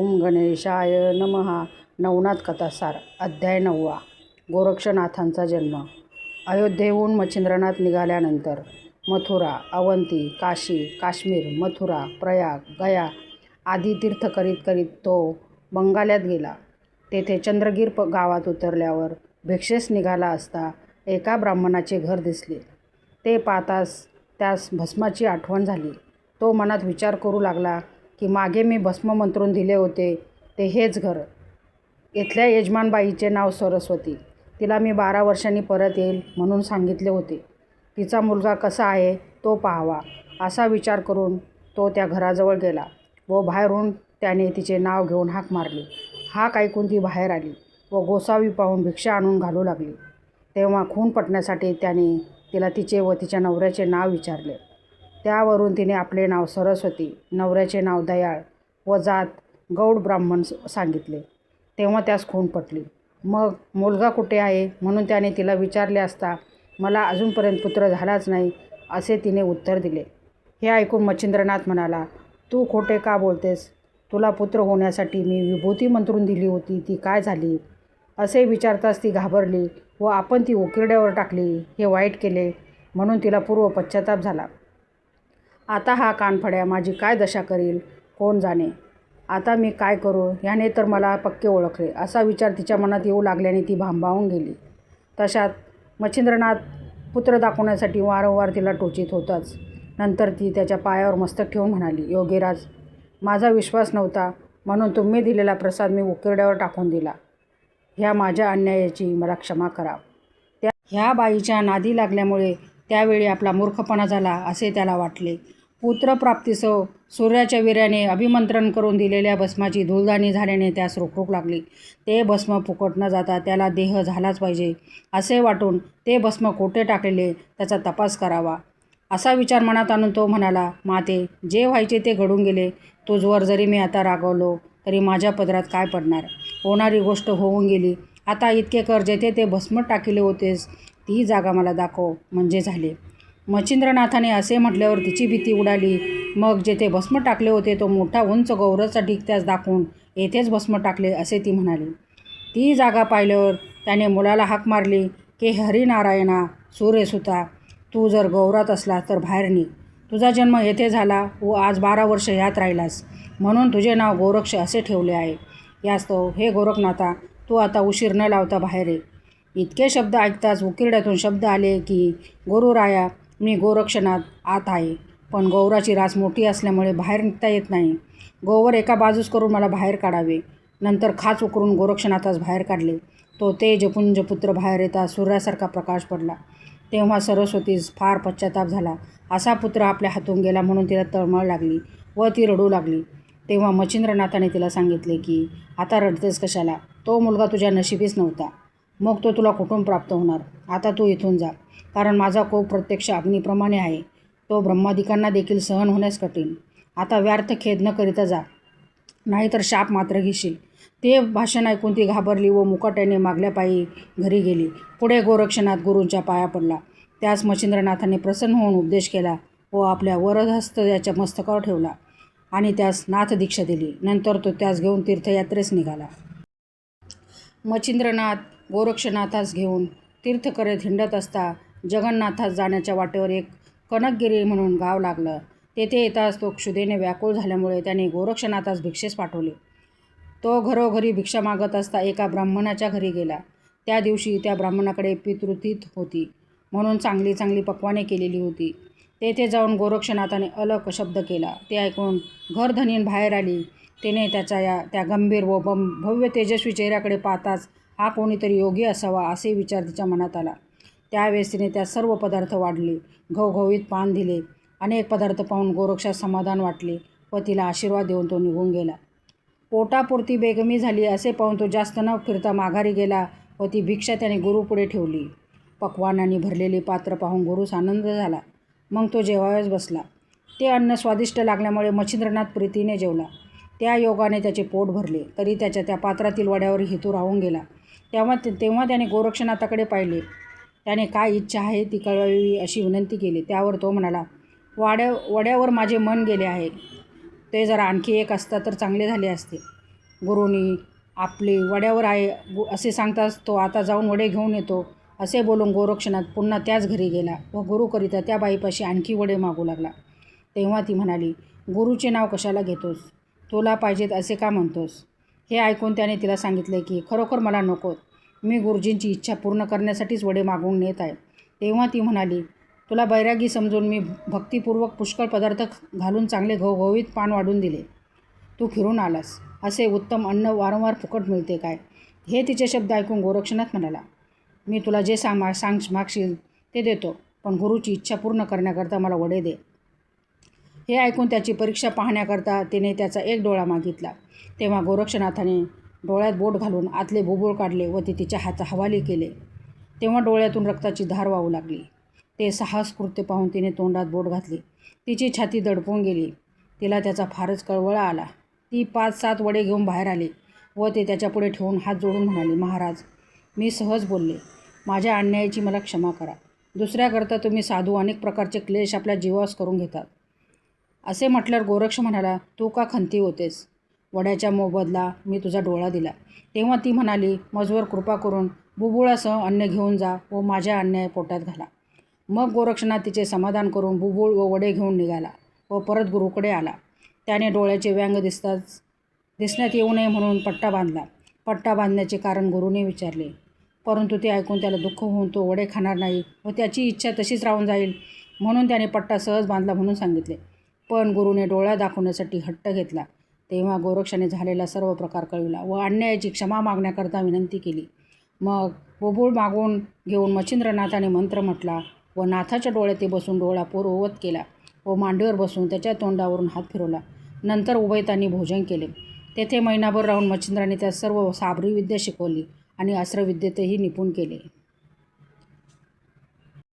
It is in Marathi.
ओम गणेशाय नमः. नवनाथ कथासार अध्याय 9. गोरक्षनाथांचा जन्म. अयोध्येहून मच्छिंद्रनाथ निघाल्यानंतर मथुरा, अवंती, काशी, काश्मीर, मथुरा, प्रयाग, गया आदी तीर्थ करीत करीत तो बंगाल्यात गेला. तेथे चंद्रगीर गावात उतरल्यावर भिक्षेस निघाला असता एका ब्राह्मणाचे घर दिसले. ते पाहताच त्यास भस्माची आठवण झाली. तो मनात विचार करू लागला की मागे मी भस्म मंत्रून दिले होते ते हेच घर. इथल्या यजमानबाईचे नाव सरस्वती. तिला मी 12 वर्षांनी परत येईल म्हणून सांगितले होते. तिचा मुलगा कसा आहे तो पाहावा असा विचार करून तो त्या घराजवळ गेला व बाहेरून त्याने तिचे नाव घेऊन हाक मारली. हाक ऐकून ती बाहेर आली व गोसावी पाहून भिक्षा आणून घालू लागली. तेव्हा खून पटण्यासाठी त्याने तिला तिचे व तिच्या नवऱ्याचे नाव विचारले. त्यावरून तिने आपले नाव सरस्वती, नवऱ्याचे नाव दयाळ व जात गौड ब्राह्मण सांगितले. तेव्हा त्यास खून पटली. मग मुलगा कुठे आहे म्हणून त्याने तिला विचारले असता मला अजूनपर्यंत पुत्र झालाच नाही असे तिने उत्तर दिले. हे ऐकून मच्छिंद्रनाथ म्हणाला, तू खोटे का बोलतेस? तुला पुत्र होण्यासाठी मी विभूती मंत्रून दिली होती ती काय झाली? असे विचारताच ती घाबरली व आपण ती उकिरड्यावर टाकली हे वाईट केले म्हणून तिला पूर्व पश्चाताप झाला. आता हा कानफड्या माझी काय दशा करील कोण जाणे. आता मी काय करू? ह्याने तर मला पक्के ओळखले असा विचार तिच्या मनात येऊ लागल्याने ती भांबावून गेली. तशात मच्छिंद्रनाथ पुत्र दाखवण्यासाठी वारंवार तिला टोचीत होताच. नंतर ती त्याच्या पायावर मस्तक ठेवून म्हणाली, योगीराज, माझा विश्वास नव्हता म्हणून तुम्ही दिलेला प्रसाद मी उकिरड्यावर टाकून दिला. ह्या माझ्या अन्यायाची मला क्षमा करा. ह्या बाईच्या नादी लागल्यामुळे त्यावेळी आपला मूर्खपणा झाला असे त्याला वाटले. पुत्रप्राप्तीसह सूर्याच्या वीर्याने अभिमंत्रण करून दिलेल्या भस्माची धूळदाणी झाल्याने त्यास रोखरोख लागली. ते भस्म फुकट न जाता त्याला देह झालाच पाहिजे असे वाटून ते भस्म कोठे टाकलेले त्याचा तपास करावा असा विचार मनात आणून तो म्हणाला, माते, जे व्हायचे ते घडून गेले. तुझवर जरी मी आता रागवलो तरी माझ्या पदरात काय पडणार? होणारी गोष्ट होऊन गेली. आता इतके कर, जेथे ते भस्म टाकिले होतेस ती जागा मला दाखव म्हणजे झाले. मच्छिंद्रनाथाने असे म्हटल्यावर तिची भीती उडाली. मग जेथे भस्म टाकले होते तो मोठा उंच गौराचा ढीग त्यास दाखवून येथेच भस्म टाकले असे ती म्हणाली. ती जागा पाहिल्यावर त्याने मुलाला हाक मारली की हरिनारायणा, सूर्यसुता, तू जर गौरात असलास तर बाहेर निघ. तुझा जन्म येथे झाला व आज 12 वर्ष ह्यात राहिलास म्हणून तुझे नाव गोरक्ष असे ठेवले आहे. यास्तव हे गोरखनाथा, तू आता उशीर न लावता बाहेर ये. इतके शब्द ऐकताच उकिरड्यातून शब्द आले की गुरुराया, मी गोरक्षनाथ आत आहे, पण गौराची रास मोठी असल्यामुळे बाहेर निघता येत नाही. गोवर एका बाजूस करून मला बाहेर काढावे. नंतर खाच उकरून गोरक्षनाथास बाहेर काढले. तो तेजपुंज पुत्र बाहेर येता सूर्यासारखा प्रकाश पडला. तेव्हा सरस्वतीस फार पश्चाताप झाला. असा पुत्र आपल्या हातून गेला म्हणून तिला तळमळ लागली व ती रडू लागली. तेव्हा मच्छिंद्रनाथाने तिला सांगितले की आता रडतेस कशाला? तो मुलगा तुझ्या नशिबीच नव्हता, मग तो तुला कुठून प्राप्त होणार? आता तू इथून जा, कारण माझा कोप प्रत्यक्ष अग्नीप्रमाणे आहे. तो ब्रह्मादिकांना देखील सहन होण्यास कठीण. आता व्यर्थ खेद न करीता जा, नाहीतर शाप मात्र घेशील. ते भाषण ऐकून ती घाबरली व मुकाट्याने मागल्या पायी घरी गेली. पुढे गोरक्षनाथ गुरूंच्या पाया पडला. त्यास मच्छिंद्रनाथाने प्रसन्न होऊन उपदेश केला व आपल्या वरदहस्त त्याच्या मस्तकावर ठेवला आणि त्यास नाथ दीक्षा दिली. नंतर तो त्यास घेऊन तीर्थयात्रेस निघाला. मच्छिंद्रनाथ गोरक्षनाथास घेऊन तीर्थ करत हिंडत असता जगन्नाथास जाण्याच्या वाटेवर एक कनकगिरी म्हणून गाव लागलं. तेथे येताच तो क्षुधेने व्याकुळ झाल्यामुळे त्याने गोरक्षनाथास भिक्षेस पाठवले. तो घरोघरी भिक्षा मागत असता एका ब्राह्मणाच्या घरी गेला. त्या दिवशी त्या ब्राह्मणाकडे पितृतीथ होती म्हणून चांगली चांगली पक्वाने केलेली होती. तेथे जाऊन गोरक्षनाथाने अलक शब्द केला. ते ऐकून घरधनीन बाहेर आली. तिने त्या गंभीर व भव्य तेजस्वी चेहऱ्याकडे पाहताच हा कोणीतरी योगी असावा असे विचार तिच्या मनात आला. त्यावेळेस तिने त्या सर्व पदार्थ वाढले, घवघवीत पान दिले. अनेक पदार्थ पाहून गोरक्षास समाधान वाटले व तिला आशीर्वाद देऊन तो निघून गेला. पोटापुरती बेगमी झाली असे पाहून तो जास्त न फिरता माघारी गेला व ती भिक्षा त्याने गुरुपुढे ठेवली. पक्वानांनी भरलेले पात्र पाहून गुरूस आनंद झाला. मग तो जेवायस बसला. ते अन्न स्वादिष्ट लागल्यामुळे मच्छिंद्रनाथ प्रीतीने जेवला. त्या योगाने त्याचे पोट भरले, तरी त्याच्या त्या पात्रातील वड्यावर हेतू राहून गेला. तेव्हा त्याने गोरक्षनाथाकडे पाहिले. त्याने काय इच्छा आहे ती कळवावी अशी विनंती केली. त्यावर तो म्हणाला, वड्यावर माझे मन गेले आहे. ते जरा आणखी एक असता तर चांगले झाले असते. गुरुनी आपली वड्यावर आहे असे सांगताच तो आता जाऊन वडे घेऊन येतो असे बोलून गोरक्षनाथ पुन्हा त्याच घरी गेला व गुरुकरिता त्या बाईपाशी आणखी वडे मागू लागला. तेव्हा ती म्हणाली, गुरुचे नाव कशाला घेतोस? तुला पाहिजेत असे का म्हणतोस? हे ऐकून त्याने तिला सांगितले की खरोखर मला नकोत. मी गुरुजींची इच्छा पूर्ण करण्यासाठीच वडे मागून नेत आहे. तेव्हा ती म्हणाली, तुला बैरागी समजून मी भक्तिपूर्वक पुष्कळ पदार्थ घालून चांगले घवघवीत पान वाढून दिले. तू फिरून आलास. असे उत्तम अन्न वारंवार फुकट मिळते काय? हे तिचे शब्द ऐकून गोरक्षनाथ म्हणाला, मी तुला जे मागशील ते देतो, पण गुरुची इच्छा पूर्ण करण्याकरता मला वडे दे. हे ऐकून त्याची परीक्षा पाहण्याकरता तिने त्याचा एक डोळा मागितला. तेव्हा गोरक्षनाथाने डोळ्यात बोट घालून आतले बुबुळ काढले व ते तिच्या हवाली केले. तेव्हा डोळ्यातून रक्ताची धार वाहू लागली. ते साहस कृत्य पाहून तिने तोंडात बोट घातली. तिची छाती दडपून गेली. तिला त्याचा फारच कळवळा आला. ती 5-7 वडे घेऊन बाहेर आली व ते त्याच्यापुढे ठेवून हात जोडून म्हणाली, महाराज, मी सहज बोलले. माझ्या अन्यायाची मला क्षमा करा. दुसऱ्याकरता तुम्ही साधू अनेक प्रकारचे क्लेश आपल्या जीवास करून घेतात. असे म्हटल्यावर गोरक्ष म्हणाला, तू का खंती होतेस? वड्याच्या मोबदला मी तुझा डोळा दिला. तेव्हा ती म्हणाली, मजवर कृपा करून बुबुळासह अन्न घेऊन जा व माझ्या अन्याय पोटात घाला. मग गोरक्षनाथ तिचे समाधान करून बुबुळ व वडे घेऊन निघाला व परत गुरुकडे आला. त्याने डोळ्याचे व्यंग दिसण्यात येऊ नये म्हणून पट्टा बांधला. पट्टा बांधण्याचे कारण गुरुने विचारले, परंतु ते ऐकून त्याला दुःख होऊन तो वडे खाणार नाही व त्याची इच्छा तशीच राहून जाईल म्हणून त्याने पट्टा सहज बांधला म्हणून सांगितले. पण गुरुने डोळा दाखवण्यासाठी हट्ट घेतला. तेव्हा गोरक्षाने झालेला सर्व प्रकार कळविला व अन्यायाची क्षमा मागण्याकरता विनंती केली. मग बुबुळ मागून घेऊन मच्छिंद्रनाथाने मंत्र म्हटला व नाथाच्या डोळ्यात ते बसून डोळा पूर्ववत केला व मांडीवर बसून त्याच्या तोंडावरून हात फिरवला. नंतर उभयतांनी भोजन केले. तेथे महिनाभर राहून मच्छिंद्राने त्या सर्व साबरी विद्या शिकवली आणि अस्त्रविद्येतही निपुण केले.